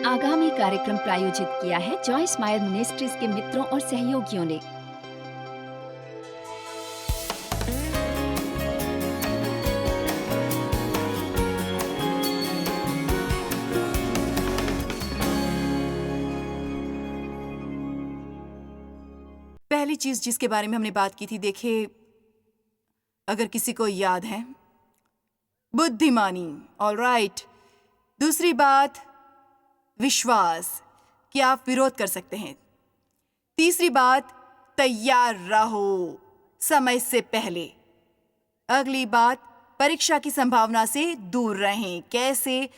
आगामी कार्यक्रम प्रायोजित किया है जॉयस मायर मिनिस्ट्रीज के मित्रों और सहयोगियों ने। पहली चीज जिसके बारे में हमने बात की थी, देखिए, अगर किसी को याद है, बुद्धिमानी। ऑलराइट। दूसरी बात, विश्वास कि आप विरोध कर सकते हैं। तीसरी बात, तैयार रहो समय से पहले। अगली बात, परीक्षा की संभावना से दूर रहें। कैसे?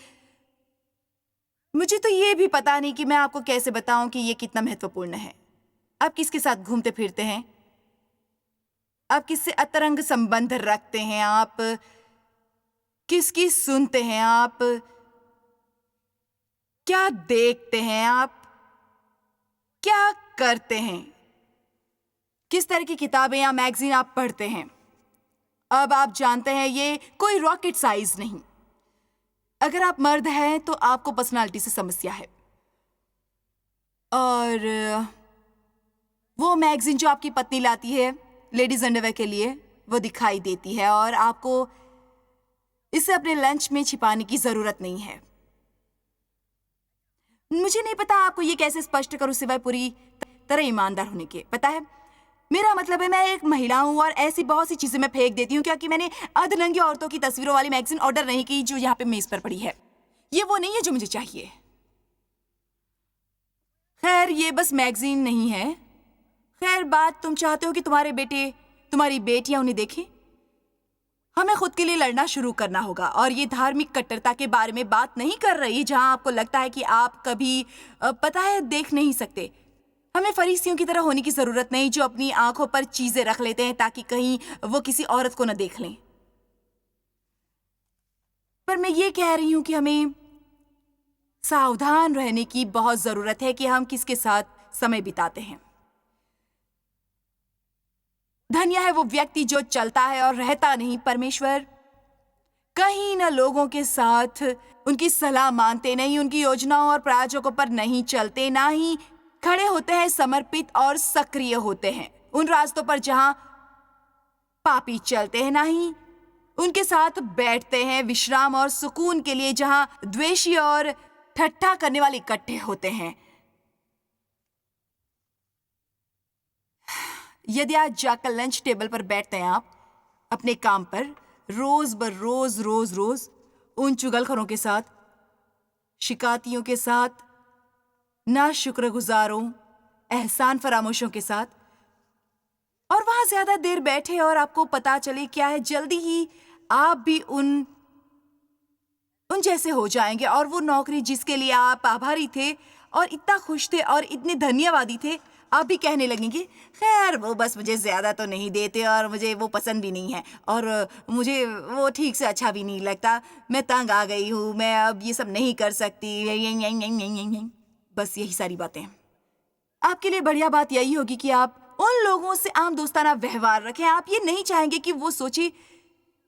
मुझे तो ये भी पता नहीं कि मैं आपको कैसे बताऊं कि ये कितना महत्वपूर्ण है। आप किसके साथ घूमते फिरते हैं? आप किससे अतरंग संबंध रखते हैं? आप किसकी सुनते हैं? आप क्या देखते हैं? आप क्या करते हैं? किस तरह की किताबें या मैगजीन आप पढ़ते हैं? अब आप जानते हैं, ये कोई रॉकेट साइंस नहीं। अगर आप मर्द हैं तो आपको पर्सनालिटी से समस्या है, और वो मैगजीन जो आपकी पत्नी लाती है लेडीज अंडरवेयर के लिए, वो दिखाई देती है, और आपको इसे अपने लंच में छिपाने की जरूरत नहीं है। मुझे नहीं पता आपको ये कैसे स्पष्ट करूं सिवाय पूरी तरह ईमानदार होने के। पता है, मेरा मतलब है, मैं एक महिला हूं और ऐसी बहुत सी चीजें मैं फेंक देती हूँ क्योंकि मैंने अधनंगी औरतों की तस्वीरों वाली मैगजीन ऑर्डर नहीं की जो यहाँ पे मेज पर पड़ी है। ये वो नहीं है जो मुझे चाहिए। खैर, ये बस मैगजीन नहीं है। खैर, बात तुम चाहते हो कि तुम्हारे बेटे, तुम्हारी बेटियां उन्हें देखें। हमें खुद के लिए लड़ना शुरू करना होगा, और ये धार्मिक कट्टरता के बारे में बात नहीं कर रही जहां आपको लगता है कि आप कभी पता है देख नहीं सकते। हमें फरीसियों की तरह होने की जरूरत नहीं जो अपनी आंखों पर चीजें रख लेते हैं ताकि कहीं वो किसी औरत को न देख लें। पर मैं ये कह रही हूं कि हमें सावधान रहने की बहुत जरूरत है कि हम किसके साथ समय बिताते हैं। धन्य है वो व्यक्ति जो चलता है और रहता नहीं। परमेश्वर कहीं न लोगों के साथ उनकी सलाह मानते नहीं, उनकी योजनाओं और प्रायोजकों पर नहीं चलते, ना ही खड़े होते हैं, समर्पित और सक्रिय होते हैं उन रास्तों पर जहां पापी चलते हैं, ना ही उनके साथ बैठते हैं विश्राम और सुकून के लिए जहां द्वेषी और ठट्ठा करने वाले इकट्ठे होते हैं। यदि आज जाकर लंच टेबल पर बैठते हैं आप अपने काम पर, रोज बर रोज रोज रोज उन चुगलखोरों के साथ, शिकायतियों के साथ, ना शुक्रगुजारों, एहसान फरामोशों के साथ, और वहां ज्यादा देर बैठे और आपको पता चले क्या है, जल्दी ही आप भी उन जैसे हो जाएंगे, और वो नौकरी जिसके लिए आप आभारी थे और इतना खुश थे और इतने धन्यवादी थे, आप भी कहने लगेंगे, खैर वो बस मुझे ज्यादा तो नहीं देते और मुझे वो पसंद भी नहीं है और मुझे वो ठीक से अच्छा भी नहीं लगता, मैं तंग आ गई हूँ, मैं अब ये सब नहीं कर सकती। बस यही सारी बातें। आपके लिए बढ़िया बात यही होगी कि आप उन लोगों से आम दोस्ताना व्यवहार रखें। आप ये नहीं चाहेंगे कि वो सोचे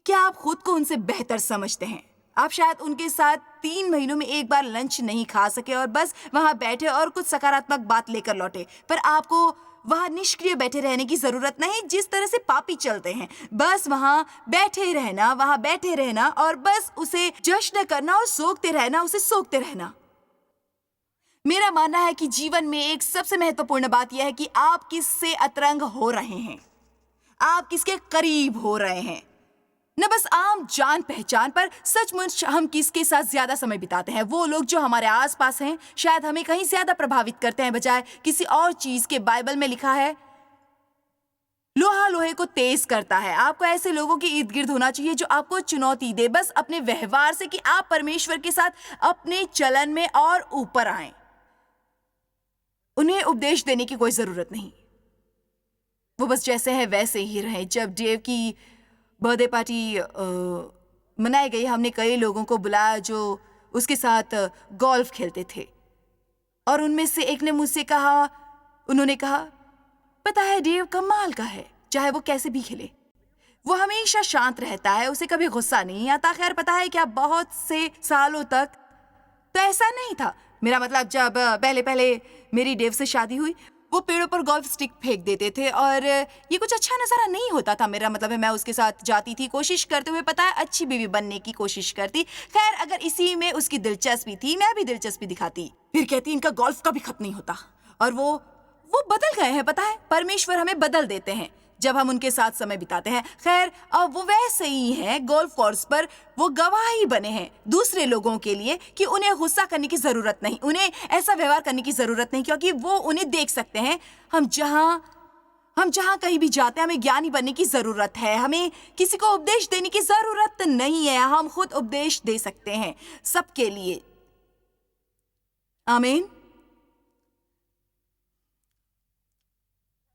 कि आप खुद को उनसे बेहतर समझते हैं। आप शायद उनके साथ 3 महीनों में एक बार लंच नहीं खा सके और बस वहां बैठे और कुछ सकारात्मक बात लेकर लौटे, पर आपको वहां निष्क्रिय बैठे रहने की जरूरत नहीं जिस तरह से पापी चलते हैं। बस वहां बैठे रहना और बस उसे जश्न करना और सोखते रहना, उसे सोखते रहना। मेरा मानना है कि जीवन में एक सबसे महत्वपूर्ण बात यह है कि आप किससे अतरंग हो रहे हैं, आप किसके करीब हो रहे हैं। न बस आम जान पहचान पर, सचमुच हम किसके साथ ज्यादा समय बिताते हैं। वो लोग जो हमारे आसपास हैं शायद हमें कहीं ज्यादा प्रभावित करते हैं बजाय किसी और चीज के। बाइबल में लिखा है, लोहा लोहे को तेज करता है। आपको ऐसे लोगों के इर्द गिर्द होना चाहिए जो आपको चुनौती दे, बस अपने व्यवहार से, कि आप परमेश्वर के साथ अपने चलन में और ऊपर आएं। उन्हें उपदेश देने की कोई जरूरत नहीं, वो बस जैसे है वैसे ही रहे। जब डेव की बर्थडे पार्टी मनाई गई, हमने कई लोगों को बुलाया जो उसके साथ गोल्फ खेलते थे, और उनमें से एक ने मुझसे कहा, उन्होंने कहा, पता है डेव कमाल का है, चाहे वो कैसे भी खेले वो हमेशा शांत रहता है, उसे कभी गुस्सा नहीं आता। खैर पता है क्या, बहुत से सालों तक तो ऐसा नहीं था। मेरा मतलब जब पहले पहले मेरी डेव से शादी हुई, वो पेड़ों पर गोल्फ स्टिक फेंक देते थे और ये कुछ अच्छा नजारा नहीं होता था। मेरा मतलब है मैं उसके साथ जाती थी, कोशिश करते हुए, पता है, अच्छी बीवी बनने की कोशिश करती। खैर, अगर इसी में उसकी दिलचस्पी थी, मैं भी दिलचस्पी दिखाती। फिर कहती इनका गोल्फ कभी खत्म नहीं होता। और वो बदल गए हैं, पता है। परमेश्वर हमें बदल देते हैं जब हम उनके साथ समय बिताते हैं। खैर, अब वो वैसे ही हैं। गोल्फ कोर्स पर वो गवाही बने हैं दूसरे लोगों के लिए कि उन्हें गुस्सा करने की जरूरत नहीं, उन्हें ऐसा व्यवहार करने की जरूरत नहीं, क्योंकि वो उन्हें देख सकते हैं। हम जहां कहीं भी जाते हैं, हमें ज्ञानी बनने की जरूरत है। हमें किसी को उपदेश देने की जरूरत नहीं है। हम खुद उपदेश दे सकते हैं सबके लिए। आमीन।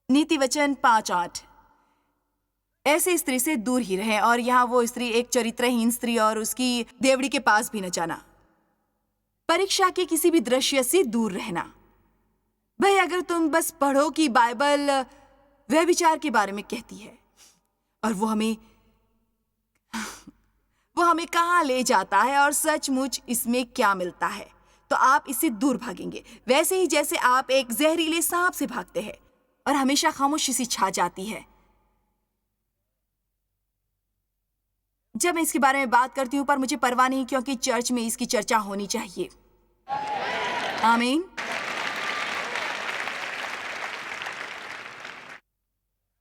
नीति वचन 5:8, ऐसे स्त्री से दूर ही रहें। और यहाँ वो स्त्री एक चरित्रहीन स्त्री और उसकी देवड़ी के पास भी न जाना। परीक्षा के किसी भी दृश्य से दूर रहना। भाई, अगर तुम बस पढ़ो कि बाइबल व्यभिचार के बारे में कहती है और वो हमें कहाँ ले जाता है और सचमुच इसमें क्या मिलता है, तो आप इससे दूर भागेंगे, वैसे ही जैसे आप एक जहरीले सांप से भागते हैं और हमेशा खामोशी सी छा जाती है। जब मैं इसके बारे में बात करती हूं, पर मुझे परवाह नहीं, क्योंकि चर्च में इसकी चर्चा होनी चाहिए। आमीन।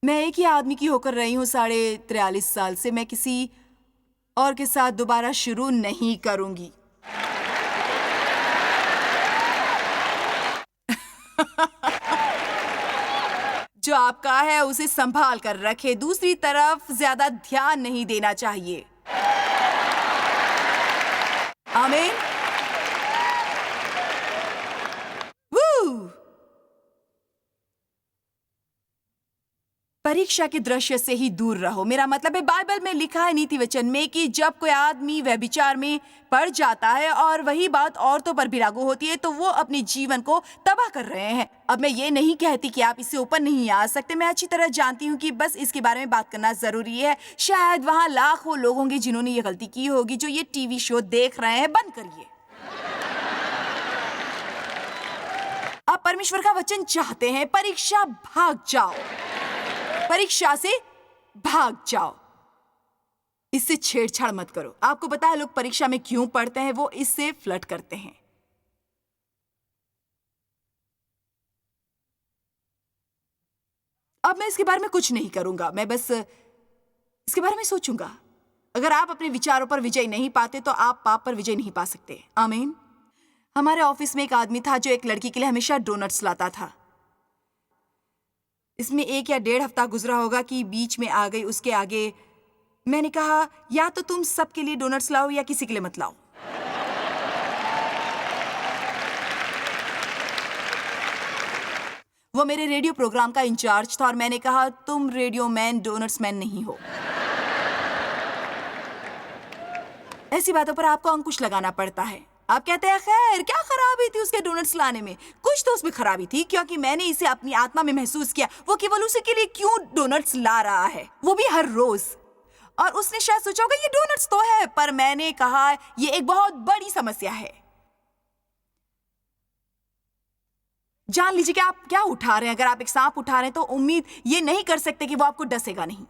मैं एक ही आदमी की होकर रही हूं 43.5 साल से। मैं किसी और के साथ दोबारा शुरू नहीं करूंगी। जो आपका है उसे संभाल कर रखे। दूसरी तरफ ज्यादा ध्यान नहीं देना चाहिए। आमीन। परीक्षा के दृश्य से ही दूर रहो। मेरा मतलब है, बाइबल में लिखा है नीति वचन में कि जब कोई आदमी व्यभिचार में पड़ जाता है, और वही बात औरतों पर भी लागू होती है, तो वो अपने जीवन को तबाह कर रहे हैं। अब मैं ये नहीं कहती कि आप इससे ऊपर नहीं आ सकते। मैं अच्छी तरह जानती हूँ कि बस इसके बारे में बात करना जरूरी है। शायद वहां लाखों लोग होंगे जिन्होंने ये गलती की होगी, जो ये टीवी शो देख रहे हैं। बंद करिए। आप परमेश्वर का वचन चाहते हैं, परीक्षा भाग जाओ। परीक्षा से भाग जाओ। इससे छेड़छाड़ मत करो। आपको पता है लोग परीक्षा में क्यों पढ़ते हैं? वो इससे फ्लर्ट करते हैं। अब मैं इसके बारे में कुछ नहीं करूंगा, मैं बस इसके बारे में सोचूंगा। अगर आप अपने विचारों पर विजय नहीं पाते, तो आप पाप पर विजय नहीं पा सकते। आमीन। हमारे ऑफिस में एक आदमी था जो एक लड़की के लिए हमेशा डोनट्स लाता था। इसमें 1 या 1.5 हफ्ता गुजरा होगा कि बीच में आ गई उसके आगे। मैंने कहा, या तो तुम सबके लिए डोनट्स लाओ या किसी के लिए मत लाओ। वो मेरे रेडियो प्रोग्राम का इंचार्ज था और मैंने कहा, तुम रेडियो मैन, डोनट्स मैन नहीं हो। ऐसी बातों पर आपको अंकुश लगाना पड़ता है। आप कहते हैं, खैर क्या खराबी थी उसके डोनट्स लाने में? कुछ तो उसमें खराबी थी, क्योंकि मैंने इसे अपनी आत्मा में महसूस किया। वो केवल उसी के लिए क्यों डोनट्स ला रहा है, वो भी हर रोज। और उसने शायद सोचा होगा ये डोनट्स तो है, पर मैंने कहा ये एक बहुत बड़ी समस्या है। जान लीजिए कि आप क्या उठा रहे हैं। अगर आप एक सांप उठा रहे हैं तो उम्मीद ये नहीं कर सकते कि वो आपको डसेगा नहीं,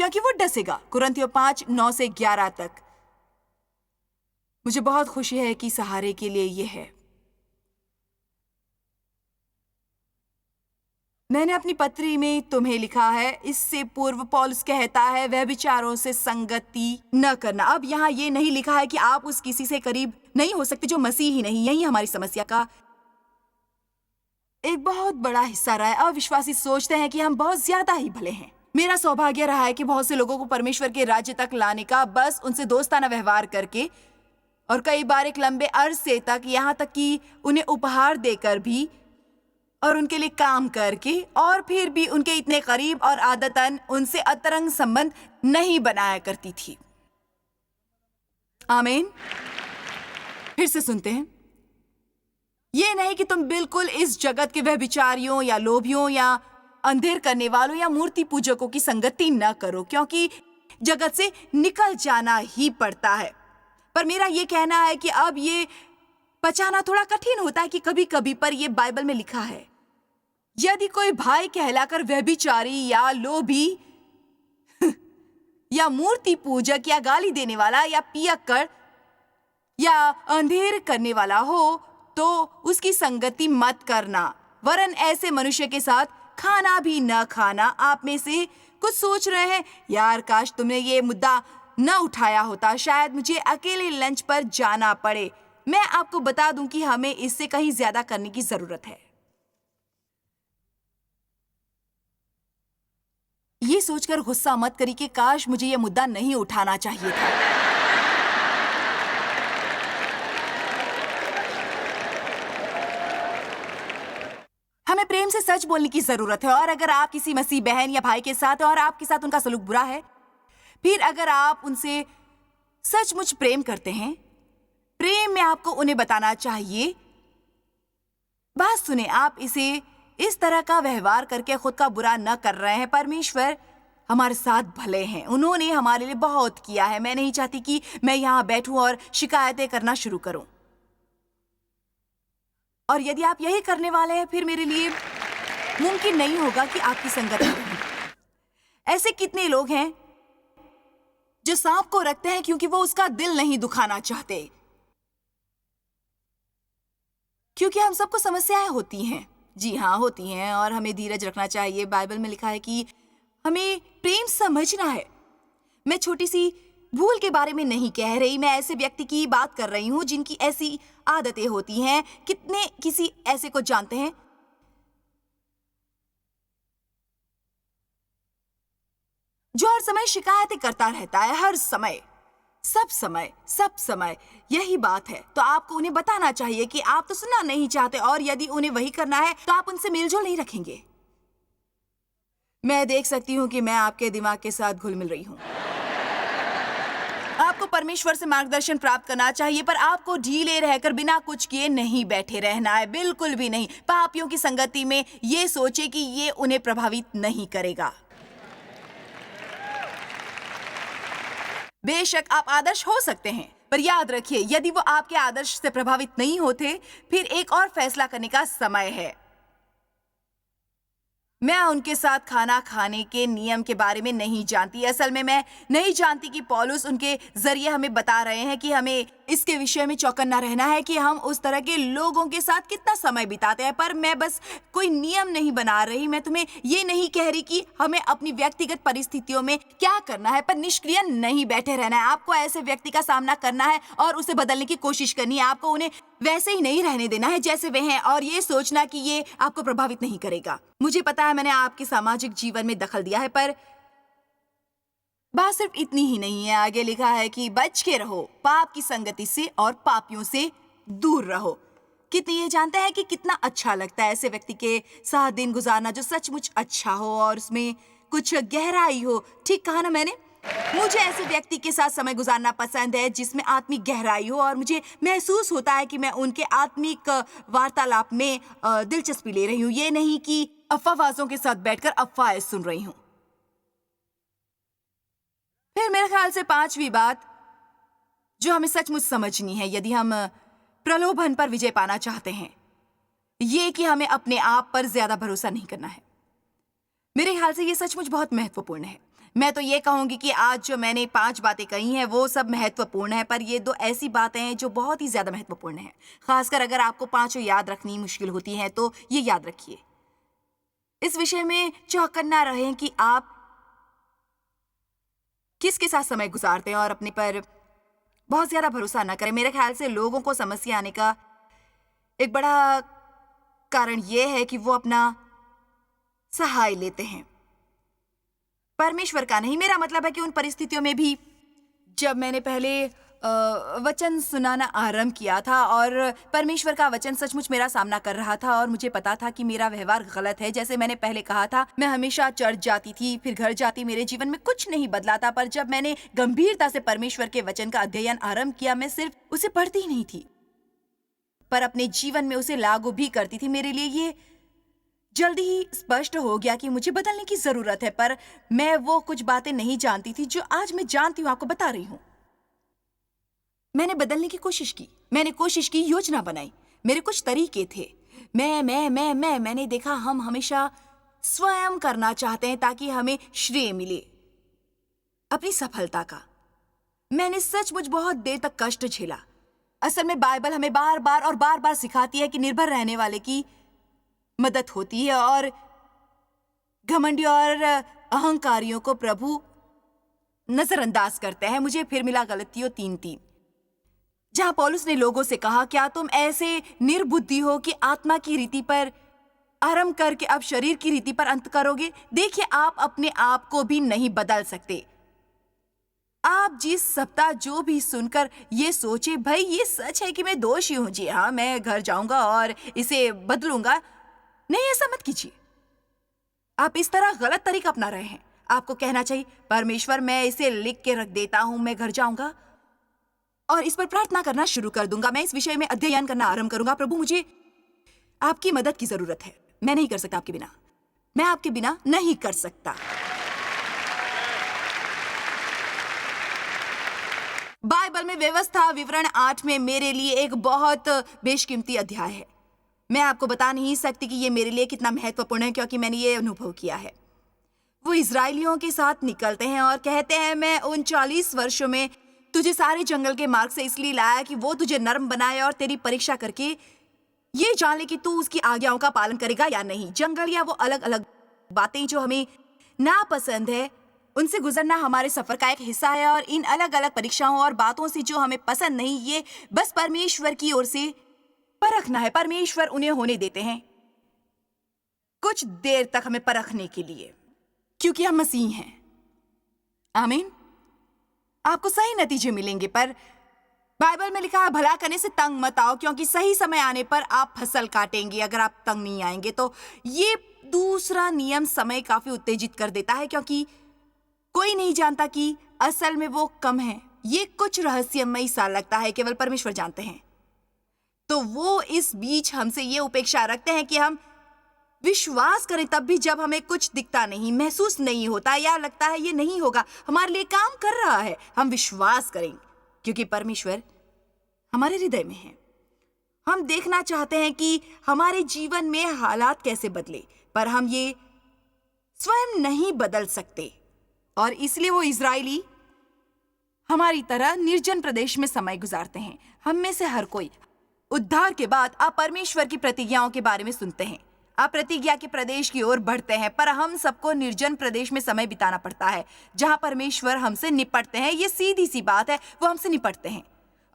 क्योंकि वो डसेगा। कुरिन्थियों 5:9 से 11 तक। मुझे बहुत खुशी है कि सहारे के लिए ये है। मैंने अपनी पत्री में तुम्हें लिखा है, इससे पूर्व पौलुस कहता है व्यभिचारों से संगति न करना। अब यहाँ ये नहीं लिखा है कि आप उस किसी से करीब नहीं हो सकते जो मसीह ही नहीं। यही हमारी समस्या का एक बहुत बड़ा हिस्सा रहा है। अविश्वासी सोचते हैं कि हम बहुत ज्यादा ही भले हैं। मेरा सौभाग्य रहा है कि बहुत से लोगों को परमेश्वर के राज्य तक लाने का, बस उनसे दोस्ताना व्यवहार करके, और कई बार एक लंबे अरसे तक, यहाँ तक कि उन्हें उपहार देकर भी और उनके लिए काम करके, और फिर भी उनके इतने करीब और आदतन उनसे अतरंग संबंध नहीं बनाया करती थी। आमीन। फिर से सुनते हैं। ये नहीं कि तुम बिल्कुल इस जगत के व्यभिचारियों या लोभियों या अंधेर करने वालों या मूर्ति पूजकों की संगति न करो, क्योंकि जगत से निकल जाना ही पड़ता है। पर मेरा ये कहना है कि अब ये पचाना थोड़ा कठिन होता है कि कभी कभी, पर ये बाइबल में लिखा है, यदि कोई भाई कहलाकर व्यभिचारी या लोभी या मूर्ति पूजक या गाली देने वाला या पियक्कड़ या अंधेर करने वाला हो तो उसकी संगति मत करना, वरन ऐसे मनुष्य के साथ खाना भी न खाना। आप में से कुछ सोच रहे हैं, यार काश तुमने ये मुद्दा न उठाया होता, शायद मुझे अकेले लंच पर जाना पड़े। मैं आपको बता दूं कि हमें इससे कहीं ज्यादा करने की जरूरत है। ये सोचकर गुस्सा मत करिए कि काश मुझे ये मुद्दा नहीं उठाना चाहिए था। हमें प्रेम से सच बोलने की जरूरत है, और अगर आप किसी मसीह बहन या भाई के साथ और आपके साथ उनका सलूक बुरा है, फिर अगर आप उनसे सचमुच प्रेम करते हैं, प्रेम में आपको उन्हें बताना चाहिए। बात सुने, आप इसे इस तरह का व्यवहार करके खुद का बुरा न कर रहे हैं। परमेश्वर हमारे साथ भले हैं, उन्होंने हमारे लिए बहुत किया है। मैं नहीं चाहती कि मैं यहाँ बैठूं और शिकायतें करना शुरू करूं, और यदि आप यही करने वाले हैं फिर मेरे लिए मुमकिन नहीं होगा कि आपकी संगत करूं। ऐसे कितने लोग हैं जो सांप को रखते हैं क्योंकि वो उसका दिल नहीं दुखाना चाहते, क्योंकि हम सबको समस्याएं होती हैं। जी हाँ, होती हैं, और हमें धीरज रखना चाहिए। बाइबल में लिखा है कि हमें प्रेम समझना है। मैं छोटी सी भूल के बारे में नहीं कह रही, मैं ऐसे व्यक्ति की बात कर रही हूं जिनकी ऐसी आदतें होती हैं। कितने किसी ऐसे को जानते हैं जो हर समय शिकायतें करता रहता है, हर समय, सब समय यही बात है। तो आपको उन्हें बताना चाहिए कि आप तो सुनना नहीं चाहते, और यदि उन्हें वही करना है तो आप उनसे मेलजोल नहीं रखेंगे। मैं देख सकती हूं कि मैं आपके दिमाग के साथ घुल मिल रही हूं। आपको परमेश्वर से मार्गदर्शन प्राप्त करना चाहिए, पर आपको ढीले रहकर बिना कुछ किए नहीं बैठे रहना है, बिल्कुल भी नहीं। पापियों की संगति में ये सोचे कि ये उन्हें प्रभावित नहीं करेगा। बेशक आप आदर्श हो सकते हैं, पर याद रखिए, यदि वो आपके आदर्श से प्रभावित नहीं होते, फिर एक और फैसला करने का समय है। मैं उनके साथ खाना खाने के नियम के बारे में नहीं जानती। असल में मैं नहीं जानती कि पौलुस उनके जरिए हमें बता रहे हैं कि हमें इसके विषय में चौकन्ना रहना है कि हम उस तरह के लोगों के साथ कितना समय बिताते हैं। पर मैं बस कोई नियम नहीं बना रही, मैं तुम्हें ये नहीं कह रही कि हमें अपनी व्यक्तिगत परिस्थितियों में क्या करना है, पर निष्क्रिय नहीं बैठे रहना है। आपको ऐसे व्यक्ति का सामना करना है और उसे बदलने की कोशिश करनी है। आपको उन्हें वैसे ही नहीं रहने देना है जैसे वे हैं, और ये सोचना कि ये आपको प्रभावित नहीं करेगा। मुझे पता है मैंने आपके सामाजिक जीवन में दखल दिया है, पर बात सिर्फ इतनी ही नहीं है। आगे लिखा है कि बच के रहो पाप की संगति से और पापियों से दूर रहो। कितने ये जानते हैं कि कितना अच्छा लगता है ऐसे व्यक्ति के साथ दिन गुजारना जो सचमुच अच्छा हो और उसमें कुछ गहराई हो। ठीक कहा ना मैंने? मुझे ऐसे व्यक्ति के साथ समय गुजारना पसंद है जिसमें आत्मिक गहराई हो, और मुझे महसूस होता है कि मैं उनके आत्मिक वार्तालाप में दिलचस्पी ले रही हूँ, ये नहीं कि अफवाहबाजों के साथ बैठकर अफवाहें सुन रही हूँ। फिर मेरे ख्याल से पांचवी बात जो हमें सचमुच समझनी है यदि हम प्रलोभन पर विजय पाना चाहते हैं, ये कि हमें अपने आप पर ज्यादा भरोसा नहीं करना है। मेरे ख्याल से ये सचमुच बहुत महत्वपूर्ण है। मैं तो ये कहूंगी कि आज जो मैंने 5 बातें कही हैं वो सब महत्वपूर्ण है, पर ये 2 ऐसी बातें हैं जो बहुत ही ज्यादा महत्वपूर्ण है। खासकर अगर आपको 5 याद रखनी मुश्किल होती है तो ये याद रखिए। इस विषय में चौकन्ना रहें कि आप किसके साथ समय गुजारते हैं और अपने पर बहुत ज्यादा भरोसा ना करें। मेरे ख्याल से लोगों को समस्या आने का एक बड़ा कारण यह है कि वो अपना सहाय लेते हैं, परमेश्वर का नहीं। मेरा मतलब है कि उन परिस्थितियों में भी जब मैंने पहले वचन सुनाना आरंभ किया था और परमेश्वर का वचन सचमुच मेरा सामना कर रहा था, और मुझे पता था कि मेरा व्यवहार गलत है। जैसे मैंने पहले कहा था, मैं हमेशा चर्च जाती थी, फिर घर जाती, मेरे जीवन में कुछ नहीं बदला था। पर जब मैंने गंभीरता से परमेश्वर के वचन का अध्ययन आरंभ किया, मैं सिर्फ उसे पढ़ती ही नहीं थी पर अपने जीवन में उसे लागू भी करती थी। मेरे लिए ये जल्दी ही स्पष्ट हो गया कि मुझे बदलने की जरूरत है, पर मैं वो कुछ बातें नहीं जानती थी जो आज मैं जानती हूँ, आपको बता रही हूँ। मैंने बदलने की कोशिश की, मैंने कोशिश की, योजना बनाई, मेरे कुछ तरीके थे। मैंने देखा हम हमेशा स्वयं करना चाहते हैं ताकि हमें श्रेय मिले अपनी सफलता का। मैंने सचमुच बहुत देर तक कष्ट झेला। असल में बाइबल हमें बार बार सिखाती है कि निर्भर रहने वाले की मदद होती है और घमंडी और अहंकारियों को प्रभु नजरअंदाज करते हैं। मुझे फिर मिला गलतियों 3:3, जहां पौलुस ने लोगों से कहा, क्या तुम ऐसे निर्बुद्धि हो कि आत्मा की रीति पर आरंभ करके अब शरीर की रीति पर अंत करोगे? देखिए, आप अपने आप को भी नहीं बदल सकते। आप जिस सप्ताह जो भी सुनकर ये सोचे, भाई ये सच है कि मैं दोषी हूं, जी हाँ, मैं घर जाऊंगा और इसे बदलूंगा, नहीं, ऐसा मत कीजिए। आप इस तरह गलत तरीका अपना रहे हैं। आपको कहना चाहिए, परमेश्वर मैं इसे लिख के रख देता हूं, मैं घर जाऊंगा और इस पर प्रार्थना करना शुरू कर दूंगा, मैं इस विषय में अध्ययन करना आरंभ करूंगा। प्रभु, मुझे आपकी मदद की जरूरत है, मैं नहीं कर सकता आपके बिना, मैं आपके बिना नहीं कर सकता। बाइबल में व्यवस्था विवरण 8 में मेरे लिए एक बहुत बेशकीमती अध्याय है। मैं आपको बता नहीं सकती कि ये मेरे लिए कितना महत्वपूर्ण है, क्योंकि मैंने ये अनुभव किया है। वो इजरायलियों के साथ निकलते हैं और कहते हैं, मैं उन 40 वर्षों में तुझे सारे जंगल के मार्ग से इसलिए लाया कि वो तुझे नर्म बनाए और तेरी परीक्षा करके ये जान ले कि तू उसकी आज्ञाओं का पालन करेगा या नहीं। जंगल या वो अलग अलग बातें जो हमें नापसंद है, उनसे गुजरना हमारे सफर का एक हिस्सा है। और इन अलग अलग परीक्षाओं और बातों से जो हमें पसंद नहीं, ये बस परमेश्वर की ओर से परखना है। परमेश्वर उन्हें होने देते हैं कुछ देर तक हमें परखने के लिए, क्योंकि हम मसीह हैं। आमीन। आपको सही नतीजे मिलेंगे, पर बाइबल में लिखा है, भला करने से तंग मत आओ, क्योंकि सही समय आने पर आप फसल काटेंगे अगर आप तंग नहीं आएंगे। तो ये दूसरा नियम समय काफी उत्तेजित कर देता है, क्योंकि कोई नहीं जानता कि असल में वो कम है। ये कुछ रहस्यमयी सा लगता है, केवल परमेश्वर जानते हैं। तो वो इस बीच हमसे ये अपेक्षा रखते हैं कि हम विश्वास करें, तब भी जब हमें कुछ दिखता नहीं, महसूस नहीं होता या लगता है ये नहीं होगा, हमारे लिए काम कर रहा है, हम विश्वास करें, क्योंकि परमेश्वर हमारे हृदय में है। हम देखना चाहते हैं कि हमारे जीवन में हालात कैसे बदले, पर हम ये स्वयं नहीं बदल सकते। और इसलिए वो इजरायली हमारी तरह निर्जन प्रदेश में समय गुजारते हैं। हम में से हर कोई उद्धार के बाद आप परमेश्वर की प्रतिज्ञाओं के बारे में सुनते हैं, आप प्रतिज्ञा के प्रदेश की ओर बढ़ते हैं, पर हम सबको निर्जन प्रदेश में समय बिताना पड़ता है, जहां परमेश्वर हमसे निपटते हैं। ये सीधी सी बात है, वो हमसे निपटते हैं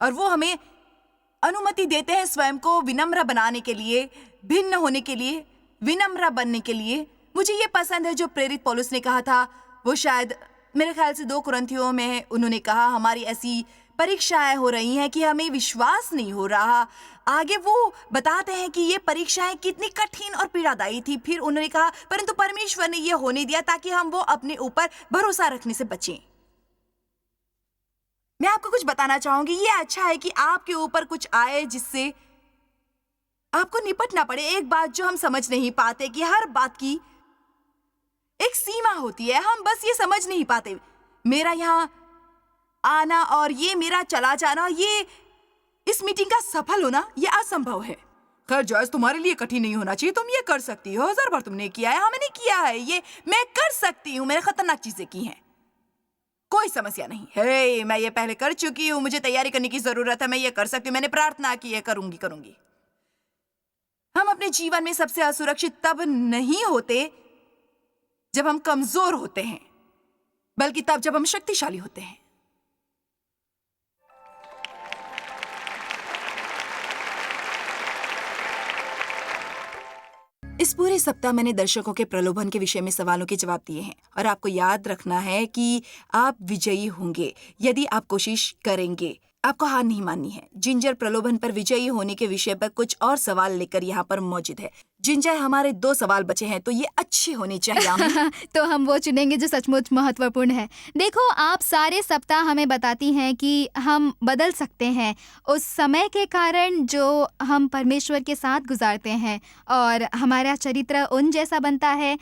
और वो हमें अनुमति देते हैं स्वयं को विनम्र बनाने के लिए, भिन्न होने के लिए, विनम्र बनने के लिए। मुझे ये पसंद है जो प्रेरित पौलुस ने कहा था, वो शायद मेरे ख्याल से 2 कुरिन्थियों में उन्होंने कहा, हमारी ऐसी परीक्षाएं हो रही हैं कि हमें विश्वास नहीं हो रहा। आगे वो बताते हैं कि ये परीक्षाएं कितनी कठिन और पीड़ादायी थी। फिर उन्होंने कहा, परंतु परमेश्वर ने ये होने दिया ताकि हम वो अपने ऊपर भरोसा रखने से बचें। मैं आपको कुछ बताना चाहूंगी, ये अच्छा है कि आपके ऊपर कुछ आए जिससे आपको निपटना पड़े। एक बात जो हम समझ नहीं पाते कि हर बात की एक सीमा होती है, हम बस ये समझ नहीं पाते। मेरा यहाँ आना और ये मेरा चला जाना, ये इस मीटिंग का सफल होना, ये असंभव है। खैर जॉयस, तुम्हारे लिए कठिन नहीं होना चाहिए, तुम ये कर सकती हो। 1000 बार तुमने किया है। हाँ, मैंने किया है, ये मैं कर सकती हूँ। मैंने खतरनाक चीजें की हैं, कोई समस्या नहीं है। मैं ये पहले कर चुकी हूँ, मुझे तैयारी करने की जरूरत है, मैं ये कर सकती हूँ, मैंने प्रार्थना की है, करूंगी। हम अपने जीवन में सबसे असुरक्षित तब नहीं होते जब हम कमजोर होते हैं, बल्कि तब जब हम शक्तिशाली होते हैं। इस पूरे सप्ताह मैंने दर्शकों के प्रलोभन के विषय में सवालों के जवाब दिए हैं, और आपको याद रखना है कि आप विजयी होंगे यदि आप कोशिश करेंगे। आपको हार नहीं माननी है। जिंजर प्रलोभन पर विजयी होने के विषय पर कुछ और सवाल लेकर यहाँ पर मौजूद है। जिंजर, हमारे 2 सवाल बचे हैं, तो ये अच्छे होने चाहिए। तो हम वो चुनेंगे जो सचमुच महत्वपूर्ण है। देखो, आप सारे सप्ताह हमें बताती हैं कि हम बदल सकते हैं उस समय के कारण जो हम परमेश्वर के साथ गुजारते हैं, और हमारा चरित्र उन जैसा बनता है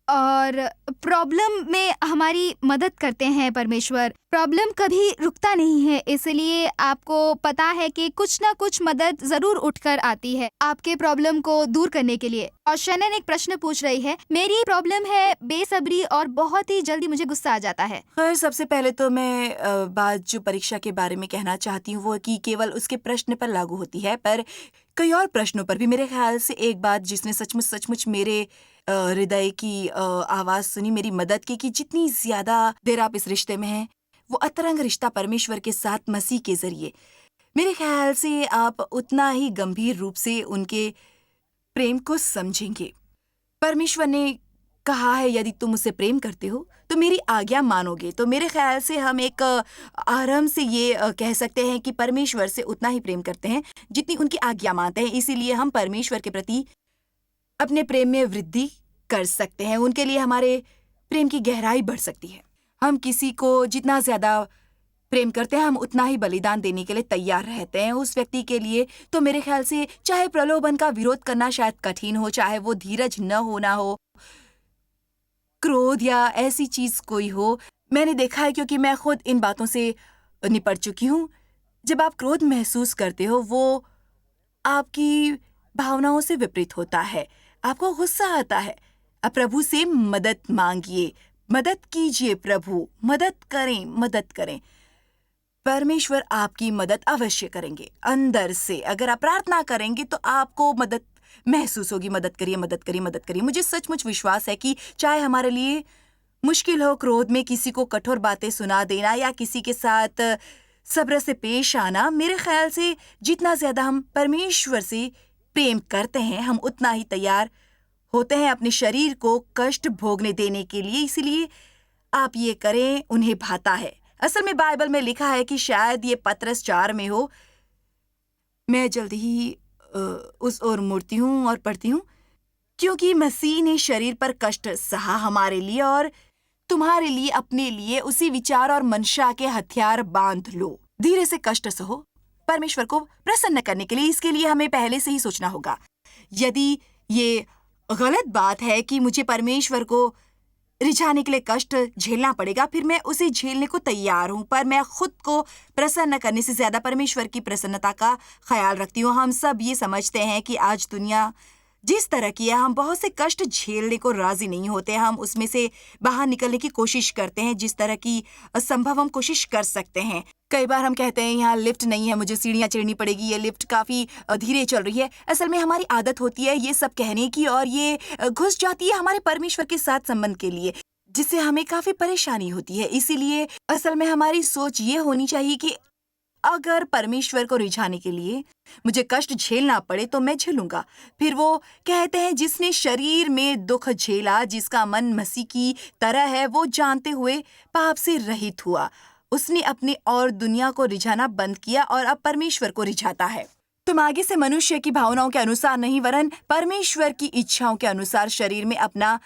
और प्रॉब्लम में हमारी मदद करते हैं परमेश्वर। प्रॉब्लम कभी रुकता नहीं है, इसलिए आपको पता है कि कुछ ना कुछ मदद जरूर उठकर आती है आपके प्रॉब्लम को दूर करने के लिए। और शनन एक प्रश्न पूछ रही है, मेरी प्रॉब्लम है बेसब्री और बहुत ही जल्दी मुझे गुस्सा आ जाता है। खैर, सबसे पहले तो मैं बात जो परीक्षा के बारे में कहना चाहती हूँ वो कि केवल उसके प्रश्न पर लागू होती है, पर कई और प्रश्नों पर भी। मेरे ख्याल से एक बात जिसने सचमुच मेरे हृदय की आवाज सुनी, मेरी मदद की, कि जितनी ज्यादा देर आप इस रिश्ते में हैं, वो अतरंग रिश्ता परमेश्वर के साथ मसीह के जरिए, मेरे ख्याल से आप उतना ही गंभीर रूप से उनके प्रेम को समझेंगे। परमेश्वर ने कहा है, यदि तुम मुझसे प्रेम करते हो तो मेरी आज्ञा मानोगे। तो मेरे ख्याल से हम एक आराम से ये कह सकते हैं कि परमेश्वर से उतना ही प्रेम करते हैं जितनी उनकी आज्ञा मानते हैं। इसीलिए हम परमेश्वर के प्रति अपने प्रेम में वृद्धि कर सकते हैं। उनके लिए हमारे प्रेम की गहराई बढ़ सकती है। हम किसी को जितना ज्यादा प्रेम करते हैं, हम उतना ही बलिदान देने के लिए तैयार रहते हैं उस व्यक्ति के लिए। तो मेरे ख्याल से चाहे प्रलोभन का विरोध करना शायद कठिन हो, चाहे वो धीरज न होना हो, क्रोध या ऐसी चीज कोई हो। मैंने देखा है, क्योंकि मैं खुद इन बातों से निपट चुकी हूँ। जब आप क्रोध महसूस करते हो, वो आपकी भावनाओं से विपरीत होता है, आपको गुस्सा आता है। अब प्रभु से मदद मांगिए, मदद कीजिए, प्रभु मदद करें। परमेश्वर आपकी मदद अवश्य करेंगे अंदर से। अगर आप प्रार्थना करेंगे तो आपको मदद महसूस होगी। मदद करिए। मुझे सचमुच विश्वास है कि चाहे हमारे लिए मुश्किल हो क्रोध में किसी को कठोर बातें सुना देना या किसी के साथ सब्र से पेश आना, मेरे ख्याल से जितना ज्यादा हम परमेश्वर से प्रेम करते हैं, हम उतना ही तैयार होते हैं अपने शरीर को कष्ट भोगने देने के लिए। इसलिए आप ये करें, उन्हें भाता है। असल में बाइबल में लिखा है कि शायद ये पतरस 4 में हो। मैं जल्दी ही उस ओर मुड़ती हूँ और पढ़ती हूँ। क्योंकि मसीह ने शरीर पर कष्ट सहा हमारे लिए, और तुम्हारे लिए अपने लिए उसी विचार और मंशा के हथियार बांध लो। धीरे से कष्ट सहो परमेश्वर को प्रसन्न करने के लिए। इसके लिए हमें पहले से ही सोचना होगा। यदि ये गलत बात है कि मुझे परमेश्वर को रिझाने के लिए कष्ट झेलना पड़ेगा, फिर मैं उसे झेलने को तैयार हूँ, पर मैं खुद को प्रसन्न करने से ज्यादा परमेश्वर की प्रसन्नता का ख्याल रखती हूँ। हम सब ये समझते हैं कि आज दुनिया जिस तरह की है, हम बहुत से कष्ट झेलने को राजी नहीं होते। हम उसमें से बाहर निकलने की कोशिश करते हैं, जिस तरह की संभव हम कोशिश कर सकते हैं। कई बार हम कहते हैं यहाँ लिफ्ट नहीं है, मुझे सीढ़ियाँ चढ़नी पड़ेगी, ये लिफ्ट काफी धीरे चल रही है। असल में हमारी आदत होती है ये सब कहने की, और ये घुस जाती है हमारे परमेश्वर के साथ संबंध के लिए, जिससे हमें काफी परेशानी होती है। इसीलिए असल में हमारी सोच ये होनी चाहिए कि अगर परमेश्वर को रिझाने के लिए मुझे कष्ट झेलना पड़े तो मैं झेलूंगा। फिर वो कहते हैं, जिसने शरीर में दुख झेला, जिसका मन मसीह की तरह है, वो जानते हुए पाप से रहित हुआ। उसने अपने और दुनिया को रिझाना बंद किया और अब परमेश्वर को रिझाता है। तुम आगे से मनुष्य की भावनाओं के अनुसार नहीं, वरन परमेश्वर की इच्छाओं के अनुसार शरीर में अपना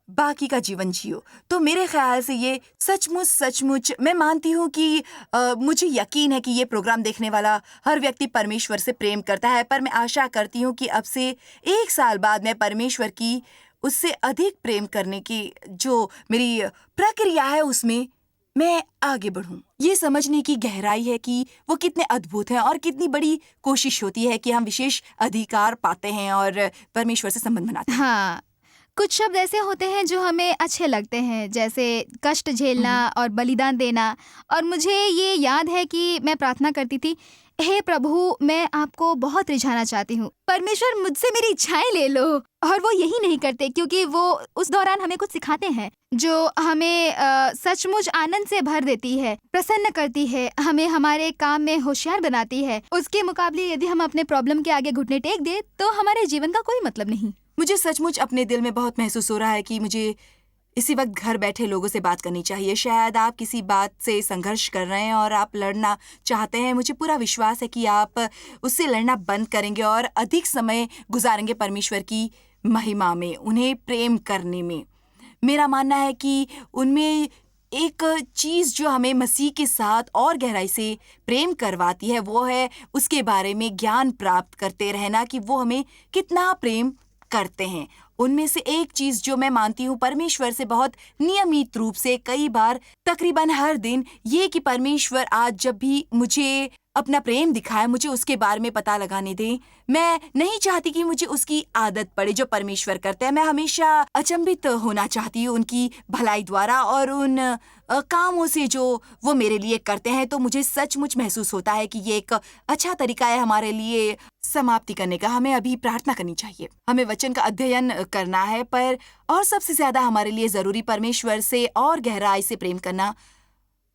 बाकी का जीवन जियो। तो मेरे ख्याल से ये सचमुच मैं मानती हूँ कि मुझे यकीन है कि ये प्रोग्राम देखने वाला हर व्यक्ति परमेश्वर से प्रेम करता है, पर मैं आशा करती हूँ कि अब से 1 साल बाद मैं परमेश्वर की उससे अधिक प्रेम करने की जो मेरी प्रक्रिया है उसमें मैं आगे बढ़ूं। ये समझने की गहराई है कि वो कितने अद्भुत हैं और कितनी बड़ी कोशिश होती है कि हम विशेष अधिकार पाते हैं और परमेश्वर से संबंध बनाते हैं। हाँ, कुछ शब्द ऐसे होते हैं जो हमें अच्छे लगते हैं, जैसे कष्ट झेलना और बलिदान देना। और मुझे ये याद है कि मैं प्रार्थना करती थी, हे प्रभु, मैं आपको बहुत रिझाना चाहती हूँ, परमेश्वर मुझसे मेरी इच्छाएं ले लो। और वो यही नहीं करते, क्योंकि वो उस दौरान हमें कुछ सिखाते हैं जो हमें सचमुच आनंद से भर देती है, प्रसन्न करती है, हमें हमारे काम में होशियार बनाती है। उसके मुकाबले यदि हम अपने प्रॉब्लम के आगे घुटने टेक दे तो हमारे जीवन का कोई मतलब नहीं। मुझे सचमुच अपने दिल में बहुत महसूस हो रहा है कि मुझे इसी वक्त घर बैठे लोगों से बात करनी चाहिए। शायद आप किसी बात से संघर्ष कर रहे हैं और आप लड़ना चाहते हैं। मुझे पूरा विश्वास है कि आप उससे लड़ना बंद करेंगे और अधिक समय गुजारेंगे परमेश्वर की महिमा में, उन्हें प्रेम करने में। मेरा मानना है कि उनमें एक चीज़ जो हमें मसीह के साथ और गहराई से प्रेम करवाती है, वो है उसके बारे में ज्ञान प्राप्त करते रहना कि वो हमें कितना प्रेम करते हैं। उनमें से एक चीज जो मैं मानती हूँ परमेश्वर से बहुत नियमित रूप से, कई बार तकरीबन हर दिन, ये कि परमेश्वर आज जब भी मुझे अपना प्रेम दिखाए, मुझे उसके बारे में पता लगाने दें। मैं नहीं चाहती कि मुझे उसकी आदत पड़े जो परमेश्वर करते हैं। मैं हमेशा अचंभित होना चाहती हूँ उनकी भलाई द्वारा और उन कामों से जो वो मेरे लिए करते हैं। तो मुझे सचमुच महसूस होता है कि ये एक अच्छा तरीका है हमारे लिए समाप्ति करने का। हमें अभी प्रार्थना करनी चाहिए, हमें वचन का अध्ययन करना है, पर और सबसे ज्यादा हमारे लिए जरूरी परमेश्वर से और गहराई से प्रेम करना।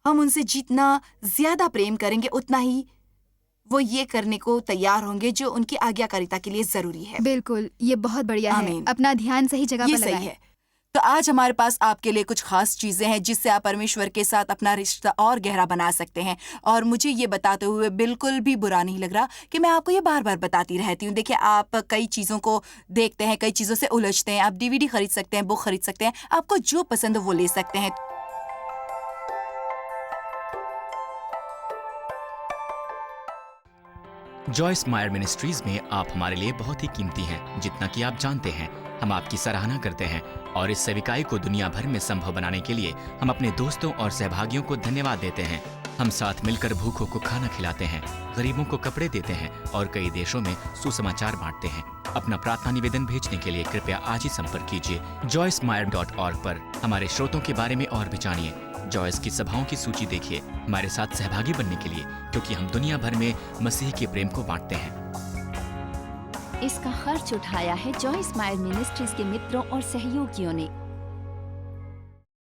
हम उनसे जितना ज्यादा प्रेम करेंगे उतना ही वो ये करने को तैयार होंगे जो उनकी आज्ञाकारिता के लिए जरूरी है। बिल्कुल, ये बहुत बढ़िया है। आमीन। अपना ध्यान सही जगह ये पर सही लगाएं। है। तो आज हमारे पास आपके लिए कुछ खास चीजें हैं जिससे आप परमेश्वर के साथ अपना रिश्ता और गहरा बना सकते हैं। और मुझे ये बताते हुए बिल्कुल भी बुरा नहीं लग रहा कि मैं आपको ये बार बार बताती रहती हूँ। देखिए, आप कई चीजों को देखते हैं, कई चीजों से उलझते हैं। आप DVD खरीद सकते हैं, बुक खरीद सकते हैं, आपको जो पसंद हो वो ले सकते हैं। जॉयस मायर मिनिस्ट्रीज में आप हमारे लिए बहुत ही कीमती हैं, जितना कि आप जानते हैं। हम आपकी सराहना करते हैं और इस सेविकाई को दुनिया भर में संभव बनाने के लिए हम अपने दोस्तों और सहभागियों को धन्यवाद देते हैं। हम साथ मिलकर भूखों को खाना खिलाते हैं, गरीबों को कपड़े देते हैं और कई देशों में सुसमाचार बांटते हैं। अपना प्रार्थना निवेदन भेजने के लिए कृपया आज ही संपर्क कीजिए joycemeyer.org पर। हमारे स्रोतों के बारे में और भी जानिए। जॉयस की सभाओं की सूची देखिए हमारे साथ सहभागी बनने के लिए, क्योंकि हम दुनिया भर में मसीह के प्रेम को बांटते हैं। इसका खर्च उठाया है जॉयस मायर मिनिस्ट्रीज के मित्रों और सहयोगियों ने।